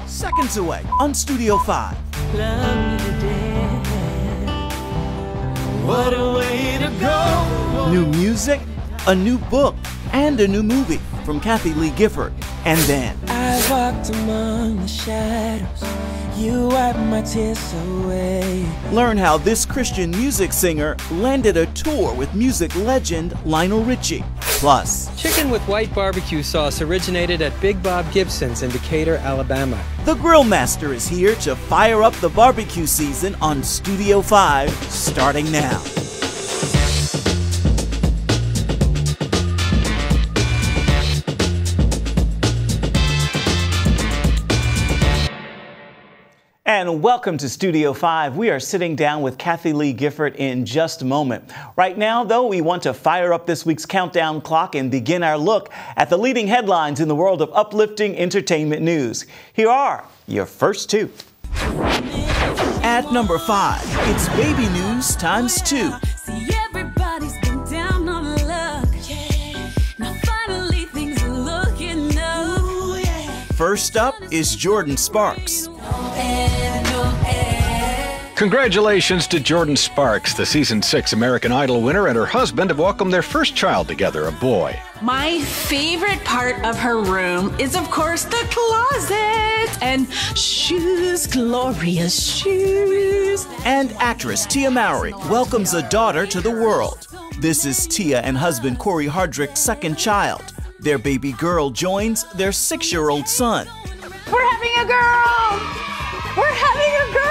Seconds away on Studio 5. Love me to death. What a way to go. New music, a new book, and a new movie from Kathie Lee Gifford. And then I walked among the shadows. You wiped my tears away. learn how this Christian music singer landed a tour with music legend Lionel Richie. Plus, Chicken with white barbecue sauce originated at Big Bob Gibson's in Decatur, Alabama. the Grill Master is here to fire up the barbecue season on Studio 5, starting now. And welcome to Studio 5. We are sitting down with Kathie Lee Gifford in just a moment. Right now, though, we want to fire up this week's countdown clock and begin our look at the leading headlines in the world of uplifting entertainment news. Here are your first two. At number 5, it's baby news times 2. See, everybody's been down on luck. Yeah. Now finally things are looking up. Ooh, yeah. First up is Jordan Sparks. Congratulations to Jordan Sparks. The Season 6 American Idol winner and her husband have welcomed their first child together, a boy. My favorite part of her room is, of course, the closet. And shoes, glorious shoes. And actress Tia Mowry welcomes a daughter to the world. This is Tia and husband Corey Hardrick's second child. Their baby girl joins their 6-year-old son. We're having a girl! We're having a girl!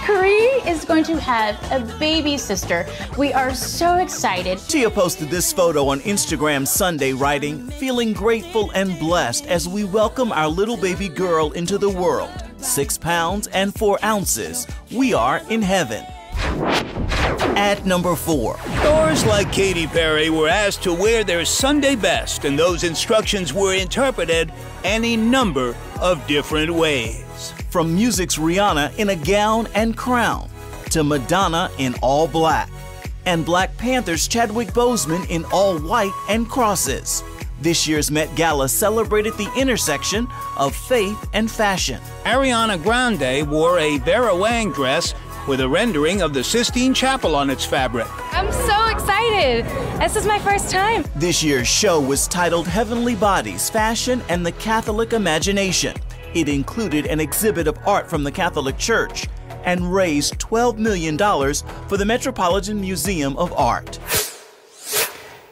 Karee is going to have a baby sister. We are so excited. Tia posted this photo on Instagram Sunday, writing, "Feeling grateful and blessed as we welcome our little baby girl into the world. 6 pounds and 4 ounces. We are in heaven." At number 4. Stars like Katy Perry were asked to wear their Sunday best, and those instructions were interpreted any number of different ways. From music's Rihanna in a gown and crown, to Madonna in all black, and Black Panther's Chadwick Boseman in all white and crosses. This year's Met Gala celebrated the intersection of faith and fashion. Ariana Grande wore a Vera Wang dress with a rendering of the Sistine Chapel on its fabric. I'm so excited. This is my first time. This year's show was titled Heavenly Bodies, Fashion and the Catholic Imagination. It included an exhibit of art from the Catholic Church and raised $12 million for the Metropolitan Museum of Art.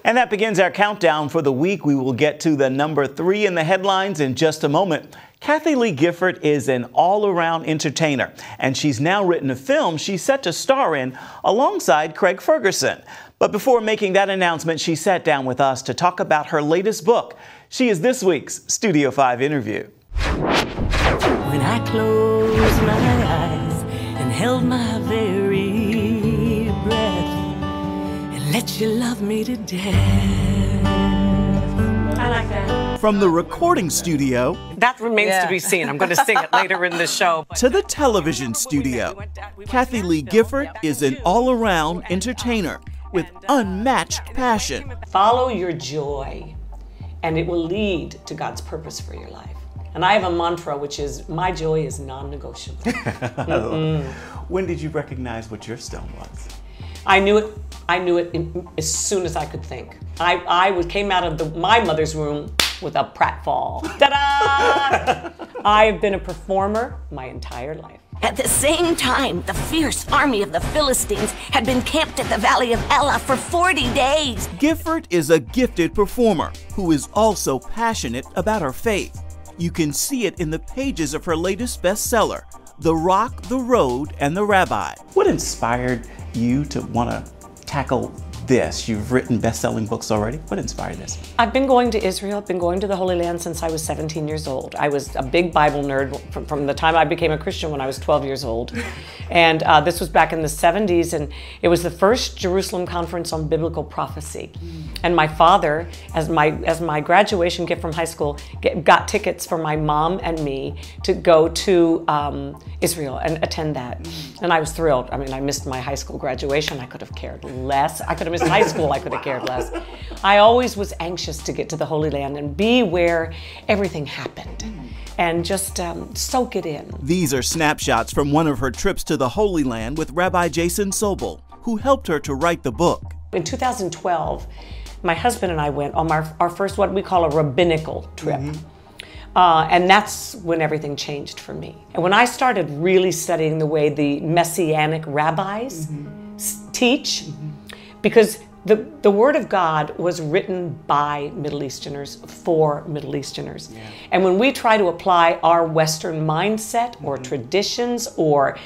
And that begins our countdown for the week. We will get to the number 3 in the headlines in just a moment. Kathie Lee Gifford is an all-around entertainer, and she's now written a film she's set to star in alongside Craig Ferguson. But before making that announcement, she sat down with us to talk about her latest book. She is this week's Studio 5 interview. When I closed my eyes and held my very breath and let you love me to death. I like that. From the recording studio That remains to be seen. I'm going to sing it later in the show. to the television studio, Kathie Lee Gifford is an all-around entertainer with unmatched passion. Follow your joy, and it will lead to God's purpose for your life. And I have a mantra, which is, my joy is non-negotiable. When did you recognize what your stone was? I knew it as soon as I could think. I came out of my mother's womb with a pratfall. Ta-da! I've been a performer my entire life. At the same time, the fierce army of the Philistines had been camped at the Valley of Elah for 40 days. Gifford is a gifted performer who is also passionate about her faith. You can see it in the pages of her latest bestseller, The Rock, the Road, and the Rabbi. What inspired you to want to tackle this? You've written best-selling books already. What inspired this? I've been going to Israel, I've been going to the Holy Land since I was 17 years old. I was a big Bible nerd from the time I became a Christian when I was 12 years old. And this was back in the 70s, and it was the first Jerusalem conference on biblical prophecy. And my father, as my graduation gift from high school, got tickets for my mom and me to go to Israel and attend that. And I was thrilled. I mean, I missed my high school graduation. I could have cared less. I could have missed high school. I could have cared less. I always was anxious to get to the Holy Land and be where everything happened and just soak it in. These are snapshots from one of her trips to the Holy Land with Rabbi Jason Sobel, who helped her to write the book. In 2012, my husband and I went on our first, what we call a rabbinical trip. And that's when everything changed for me. And when I started really studying the way the Messianic rabbis teach, because the Word of God was written by Middle Easterners for Middle Easterners. And when we try to apply our Western mindset or traditions or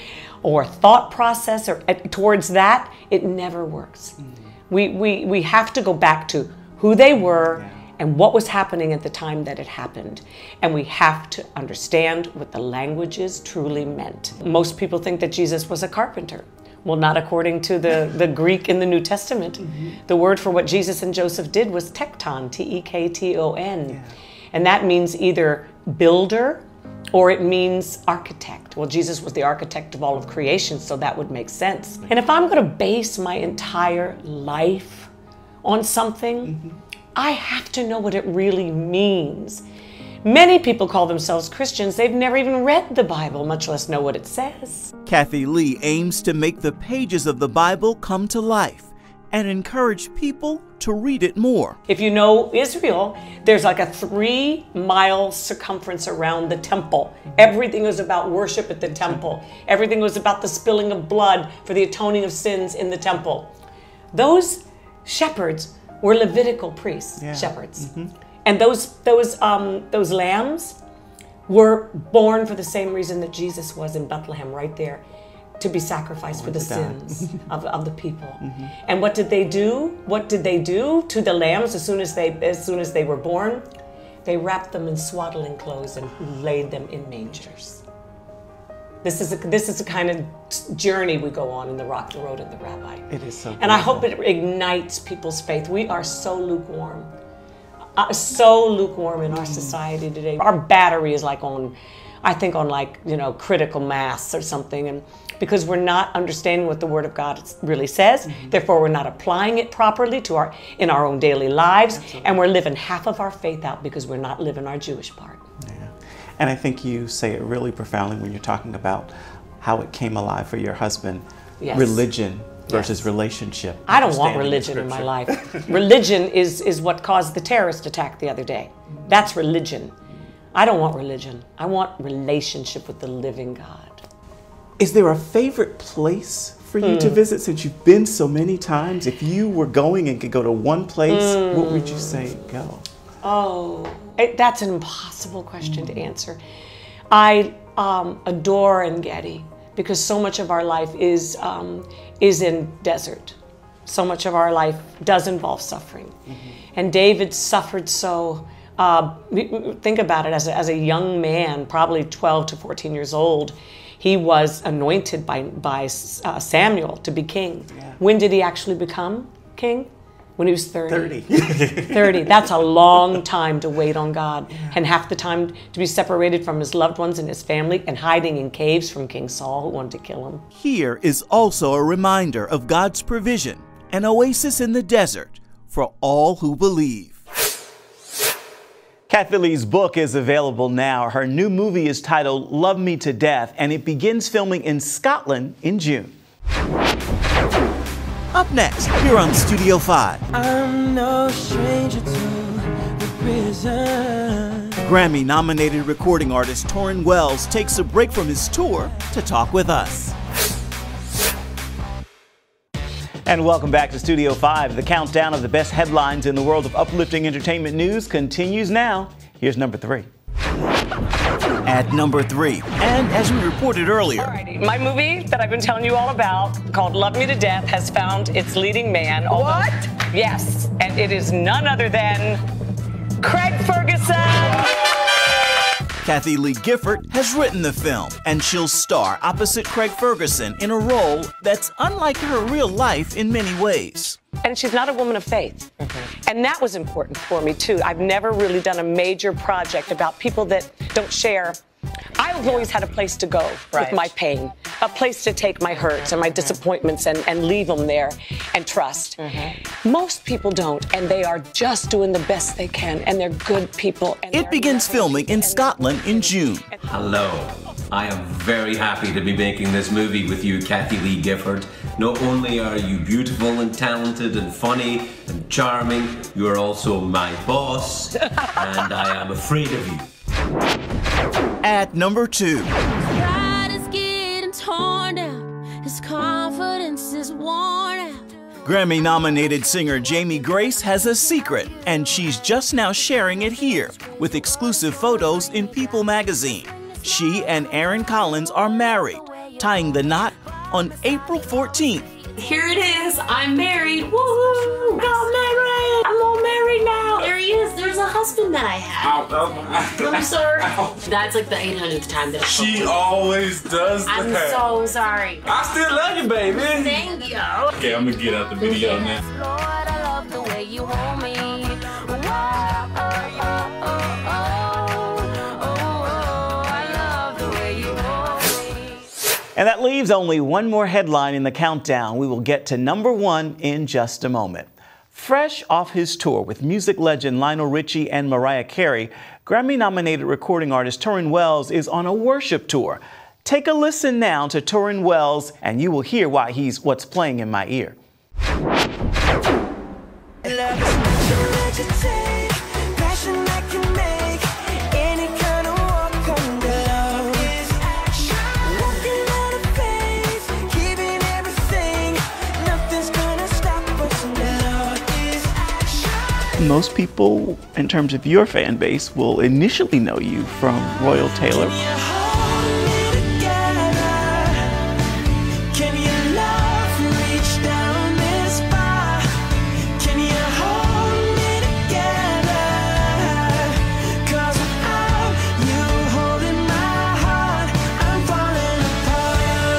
thought process towards that, it never works. We have to go back to who they were and what was happening at the time that it happened. And we have to understand what the languages truly meant. Most people think that Jesus was a carpenter. Well, not according to the Greek in the New Testament. The word for what Jesus and Joseph did was tekton, T-E-K-T-O-N. And that means either builder or it means architect. Well, Jesus was the architect of all of creation, so that would make sense. And if I'm gonna base my entire life on something, I have to know what it really means. Many people call themselves Christians. They've never even read the Bible, much less know what it says. Kathie Lee aims to make the pages of the Bible come to life and encourage people to read it more. If you know Israel, there's like a 3-mile circumference around the temple. Everything was about worship at the temple. Everything was about the spilling of blood for the atoning of sins in the temple. Those shepherds were Levitical priests, shepherds. And those lambs were born for the same reason that Jesus was in Bethlehem, right there, to be sacrificed for the sins of the people. And what did they do? What did they do to the lambs as soon as they were born? They wrapped them in swaddling clothes and laid them in mangers. This is the kind of journey we go on in the Rock the Road of the Rabbi. It is so. And I hope it ignites people's faith. We are so lukewarm. So lukewarm in our society today. Our battery is like on, I think on like, critical mass or something. And because we're not understanding what the Word of God really says, therefore we're not applying it properly in our own daily lives. And we're living half of our faith out because we're not living our Jewish part. And I think you say it really profoundly when you're talking about how it came alive for your husband. Religion versus relationship. I don't want religion in my life. Religion is what caused the terrorist attack the other day. That's religion. I don't want religion. I want relationship with the living God. Is there a favorite place for you to visit since you've been so many times? If you were going and could go to one place, what would you say go? Oh, that's an impossible question to answer. I adore En-Gedi because so much of our life is in desert. So much of our life does involve suffering. And David suffered so. Think about it, as a young man, probably 12 to 14 years old, he was anointed by Samuel to be king. When did he actually become king? When he was 30. 30. That's a long time to wait on God. And half the time to be separated from his loved ones and his family and hiding in caves from King Saul who wanted to kill him. Here is also a reminder of God's provision, an oasis in the desert for all who believe. Kathie Lee's book is available now. Her new movie is titled Love Me to Death, and it begins filming in Scotland in June. Up next, here on Studio 5. I'm no stranger to the prison. Grammy-nominated recording artist Tauren Wells takes a break from his tour to talk with us. And welcome back to Studio 5. The countdown of the best headlines in the world of uplifting entertainment news continues now. Here's number 3. At number 3, and as we reported earlier, Alrighty, my movie that I've been telling you all about, called Love Me to Death, has found its leading man. What? Yes, and it is none other than Craig Ferguson. Kathie Lee Gifford has written the film, and she'll star opposite Craig Ferguson in a role that's unlike her real life in many ways. And she's not a woman of faith. And that was important for me, too. I've never really done a major project about people that don't share. I've always had a place to go with my pain, a place to take my hurts and my disappointments and leave them there and trust. Most people don't, and they are just doing the best they can, and they're good people. And It begins filming in Scotland in June. Hello. I am very happy to be making this movie with you, Kathie Lee Gifford. Not only are you beautiful and talented and funny and charming, you are also my boss, and I am afraid of you. At number 2. Pride is getting torn down. His confidence is worn out. Grammy-nominated singer Jamie Grace has a secret, and she's just now sharing it here with exclusive photos in People magazine. She and Aaron Collins are married, tying the knot on April 14th. Here it is. I'm married. Woo! Got married. I'm all married now. There he is. There's a husband that I have. I'm sorry. That's like the 800th time that she always does that. I'm so sorry. I still love you, baby. Thank you. Okay, I'm gonna get out the video now. Lord, I love the way you hold me. And that leaves only one more headline in the countdown. We will get to number 1 in just a moment. Fresh off his tour with music legend Lionel Richie and Mariah Carey, Grammy-nominated recording artist Tauren Wells is on a worship tour. Take a listen now to Tauren Wells, and you will hear why he's what's playing in my ear. Most people, in terms of your fan base, will initially know you from Royal Taylor.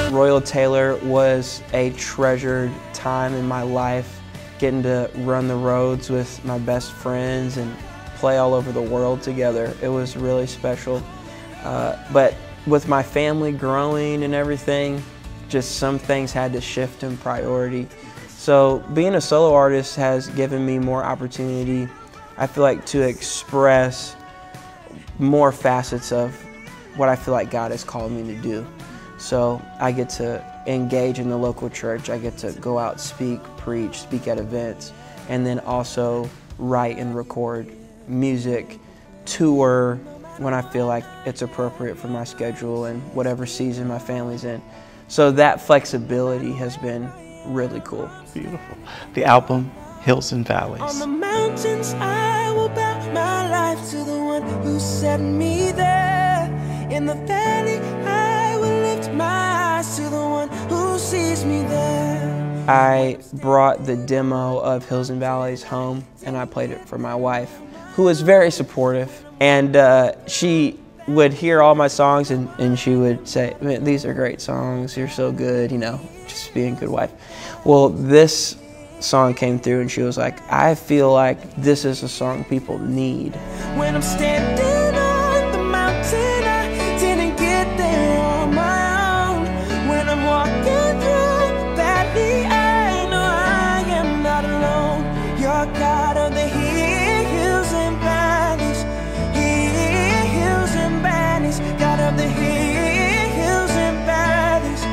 Royal Taylor was a treasured time in my life. Getting to run the roads with my best friends and play all over the world together. It was really special. But with my family growing and everything, just some things had to shift in priority. So being a solo artist has given me more opportunity, I feel like, to express more facets of what I feel like God has called me to do. So I get to engage in the local church. I get to go out, speak, preach, speak at events, and then also write and record music, tour when I feel like it's appropriate for my schedule and whatever season my family's in. So that flexibility has been really cool. Beautiful. The album, Hills and Valleys. On the mountains I will bow my life to the one who set me there. In the valley I will lift my eyes to the one who sees me there. I brought the demo of Hills and Valleys home and I played it for my wife, who was very supportive. And she would hear all my songs and she would say, "Man, these are great songs, you're so good," you know, just being a good wife. Well, this song came through and she was like, "I feel like this is a song people need." When I'm standing on the mountain, I didn't get there on my own. When I'm walking through the valley, I know I am not alone. You're God of the hills and valleys, hills and valleys, God of the hills and valleys,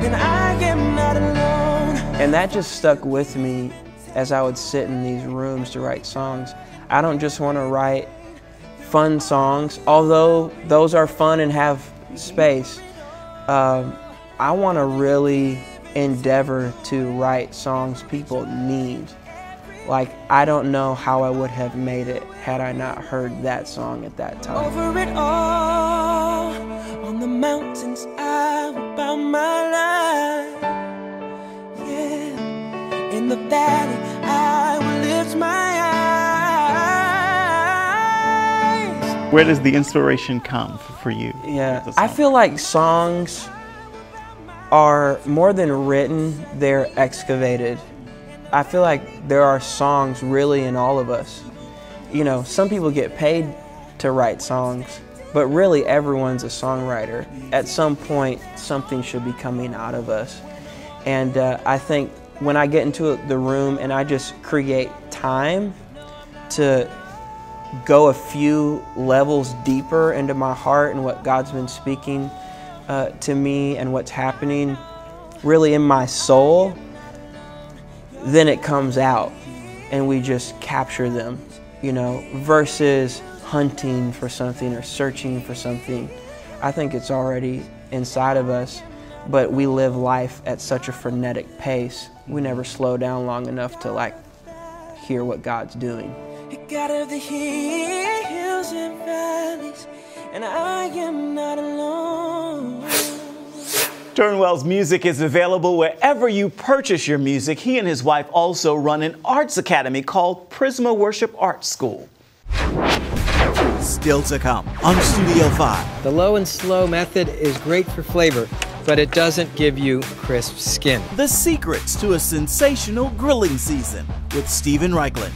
and I am not alone. And that just stuck with me as I would sit in these rooms to write songs. I don't just want to write fun songs, although those are fun and have space. I want to really endeavor to write songs people need. Like, I don't know how I would have made it had I not heard that song at that time. Over it all, on the mountains I will bow my life. Yeah, in the valley I will lift my eyes. Where does the inspiration come for you? Yeah, I feel like songs are more than written, they're excavated. I feel like there are songs really in all of us. You know, some people get paid to write songs, but really everyone's a songwriter. At some point, something should be coming out of us. And I think when I get into the room and I just create time to go a few levels deeper into my heart and what God's been speaking to me and what's happening really in my soul, then it comes out and we just capture them, you know, versus hunting for something or searching for something. I think it's already inside of us, but we live life at such a frenetic pace. We never slow down long enough to like hear what God's doing. God of the hills and valleys, and I am not alone. Tauren Wells' music is available wherever you purchase your music. He and his wife also run an arts academy called Prisma Worship Art School. Still to come on Studio 5. The low and slow method is great for flavor, but it doesn't give you crisp skin. The secrets to a sensational grilling season with Steven Raichlen.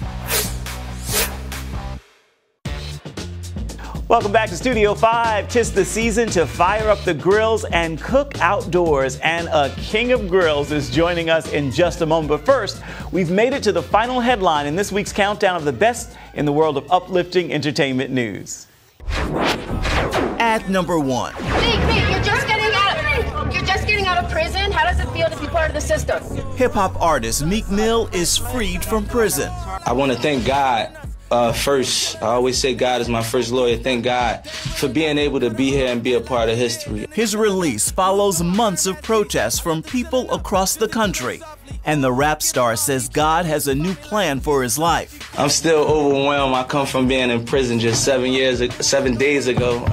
Welcome back to Studio 5. 'Tis the season to fire up the grills and cook outdoors. And a king of grills is joining us in just a moment. But first, we've made it to the final headline in this week's countdown of the best in the world of uplifting entertainment news. At number 1. Meek, you're just getting out of prison. How does it feel to be part of the system? Hip-hop artist Meek Mill is freed from prison. I want to thank God. First, I always say God is my first lawyer. Thank God for being able to be here and be a part of history. His release follows months of protests from people across the country. And the rap star says God has a new plan for his life. I'm still overwhelmed. I come from being in prison just 7 days ago.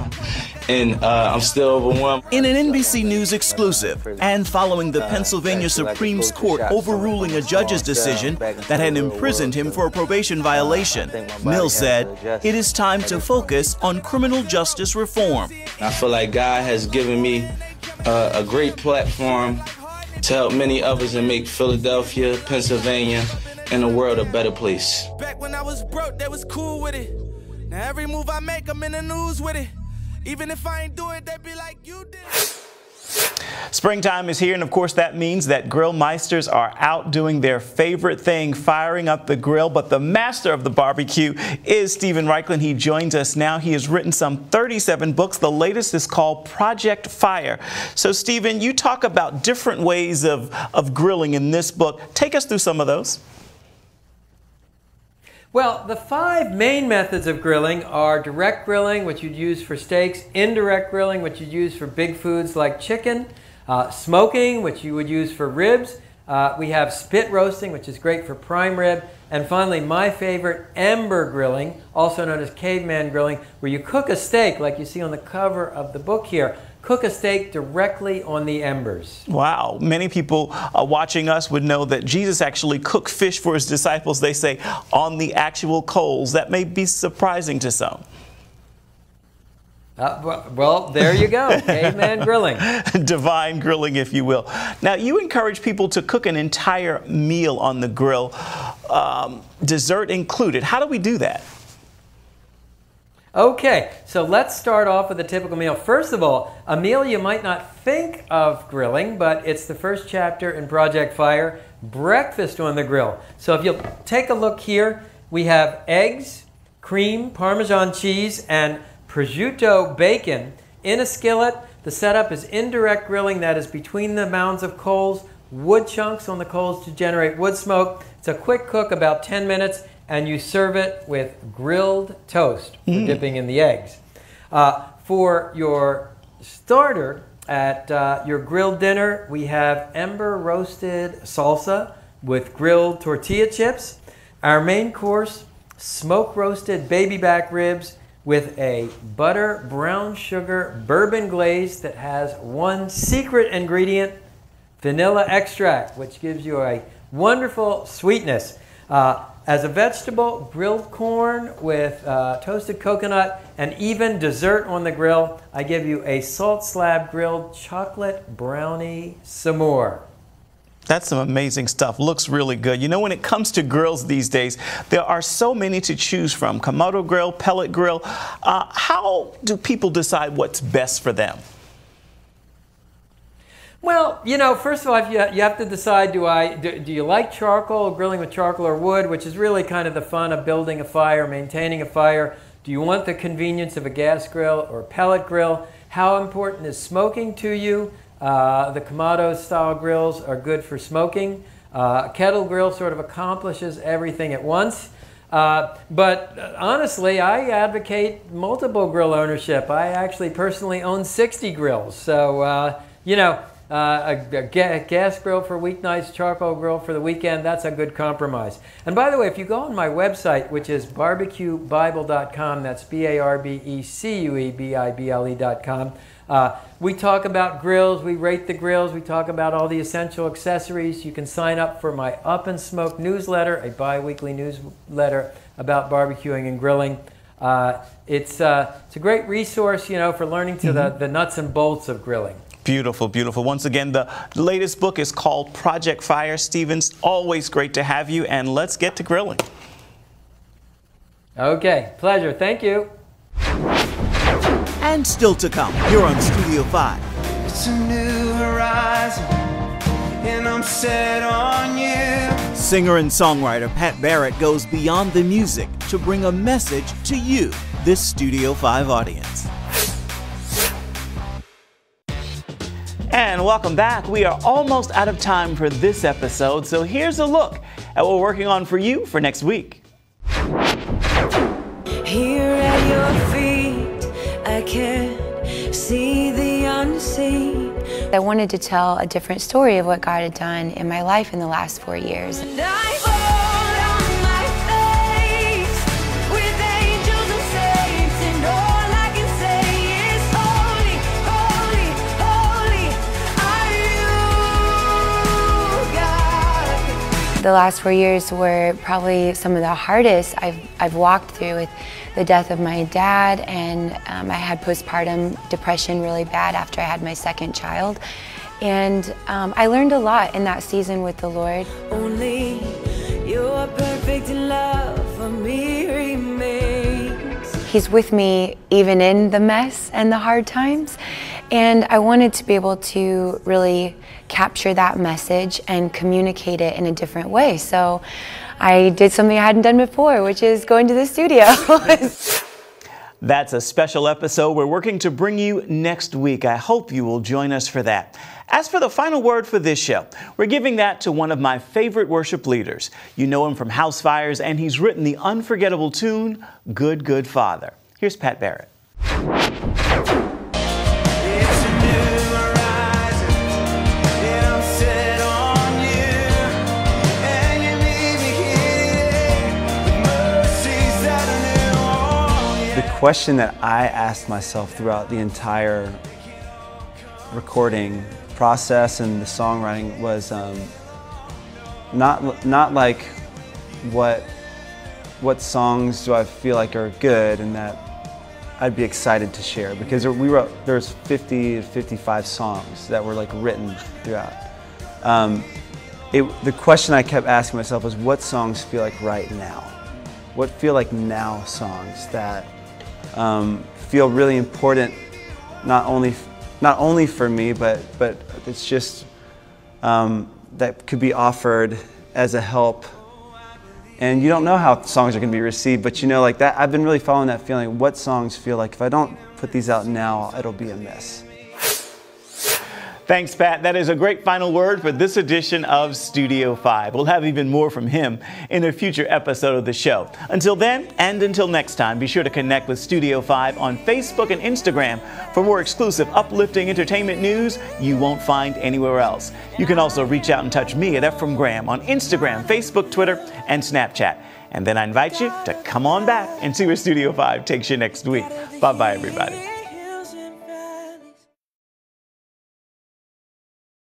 And I'm still overwhelmed. In an NBC News exclusive, and following the Pennsylvania Supreme Court overruling a judge's decision that had imprisoned him for a probation violation, Mill said, "It is time to focus on criminal justice reform." I feel like God has given me a great platform to help many others and make Philadelphia, Pennsylvania, and the world a better place. Back when I was broke, they was cool with it. Now every move I make, I'm in the news with it. Even if I ain't do it, they'd be like, you did it. Springtime is here, and of course that means that grill meisters are out doing their favorite thing, firing up the grill. But the master of the barbecue is Steven Raichlen. He joins us now. He has written some 37 books. The latest is called Project Fire. So Steven, you talk about different ways of grilling in this book. Take us through some of those. Well, the 5 main methods of grilling are direct grilling, which you'd use for steaks, indirect grilling, which you'd use for big foods like chicken, smoking, which you would use for ribs. We have spit roasting, which is great for prime rib. And finally, my favorite, ember grilling, also known as caveman grilling, where you cook a steak, like you see on the cover of the book here. Cook a steak directly on the embers. Wow. Many people watching us would know that Jesus actually cooked fish for his disciples, they say, on the actual coals. That may be surprising to some. Well, there you go. Caveman grilling. Divine grilling, if you will. Now, you encourage people to cook an entire meal on the grill, dessert included. How do we do that? Okay, so let's start off with a typical meal. First of all, a meal you might not think of grilling, but it's the first chapter in Project Fire, breakfast on the grill. So if you'll take a look here, we have eggs, cream, Parmesan cheese, and prosciutto bacon in a skillet. The setup is indirect grilling, that is between the mounds of coals, wood chunks on the coals to generate wood smoke. It's a quick cook, about 10 minutes. And you serve it with grilled toast for dipping in the eggs. For your starter at your grilled dinner, we have ember roasted salsa with grilled tortilla chips. Our main course, smoke roasted baby back ribs with a butter brown sugar bourbon glaze that has one secret ingredient, vanilla extract, which gives you a wonderful sweetness. As a vegetable, grilled corn with toasted coconut, and even dessert on the grill, I give you a salt slab grilled chocolate brownie s'more. That's some amazing stuff. Looks really good. You know, when it comes to grills these days, there are so many to choose from. Kamado grill, pellet grill. How do people decide what's best for them? Well, you know, first of all, you have to decide, do you like charcoal, grilling with charcoal or wood, which is really kind of the fun of building a fire, maintaining a fire. Do you want the convenience of a gas grill or a pellet grill? How important is smoking to you? The Kamado style grills are good for smoking. A kettle grill sort of accomplishes everything at once. But honestly, I advocate multiple grill ownership. I actually personally own 60 grills. So, you know, a gas grill for weeknights, charcoal grill for the weekend, that's a good compromise. And by the way, if you go on my website, which is barbecuebible.com, that's barbecuebible.com, we talk about grills, we rate the grills, we talk about all the essential accessories. You can sign up for my Up and Smoke newsletter, a bi-weekly newsletter about barbecuing and grilling. It's a great resource, you know, for learning to the nuts and bolts of grilling. Beautiful, beautiful. Once again, the latest book is called Project Fire. Steven's always great to have you, and let's get to grilling. Okay, pleasure. Thank you. And still to come, you're on Studio 5. It's a new horizon, and I'm set on you. Singer and songwriter Pat Barrett goes beyond the music to bring a message to you, this Studio 5 audience. And welcome back. We are almost out of time for this episode, so here's a look at what we're working on for you for next week. Here at your feet, I can't see the unseen. I wanted to tell a different story of what God had done in my life in the last 4 years. And I fall on my face with angels and saints, and all I can say is holy, holy, holy are you, God. The last 4 years were probably some of the hardest I've walked through, with the death of my dad, and I had postpartum depression really bad after I had my second child. And I learned a lot in that season with the Lord. Only your perfect love for me remains. He's with me even in the mess and the hard times. And I wanted to be able to really capture that message and communicate it in a different way. So I did something I hadn't done before, which is going to the studio. That's a special episode we're working to bring you next week. I hope you will join us for that. As for the final word for this show, we're giving that to one of my favorite worship leaders. You know him from House Fires, and he's written the unforgettable tune, Good, Good Father. Here's Pat Barrett. The question that I asked myself throughout the entire recording process and the songwriting was not like what songs do I feel like are good and that I'd be excited to share, because there's 50 to 55 songs that were like written throughout. The question I kept asking myself was, what songs feel like right now? What feel like now songs that feel really important, not only for me, but it's just that could be offered as a help. And you don't know how songs are going to be received, but you know, like that, I've been really following that feeling. What songs feel like if I don't put these out now, it'll be a mess. Thanks, Pat. That is a great final word for this edition of Studio 5. We'll have even more from him in a future episode of the show. Until then, and until next time, be sure to connect with Studio 5 on Facebook and Instagram for more exclusive, uplifting entertainment news you won't find anywhere else. You can also reach out and touch me at Ephraim Graham on Instagram, Facebook, Twitter, and Snapchat. And then I invite you to come on back and see where Studio 5 takes you next week. Bye-bye, everybody.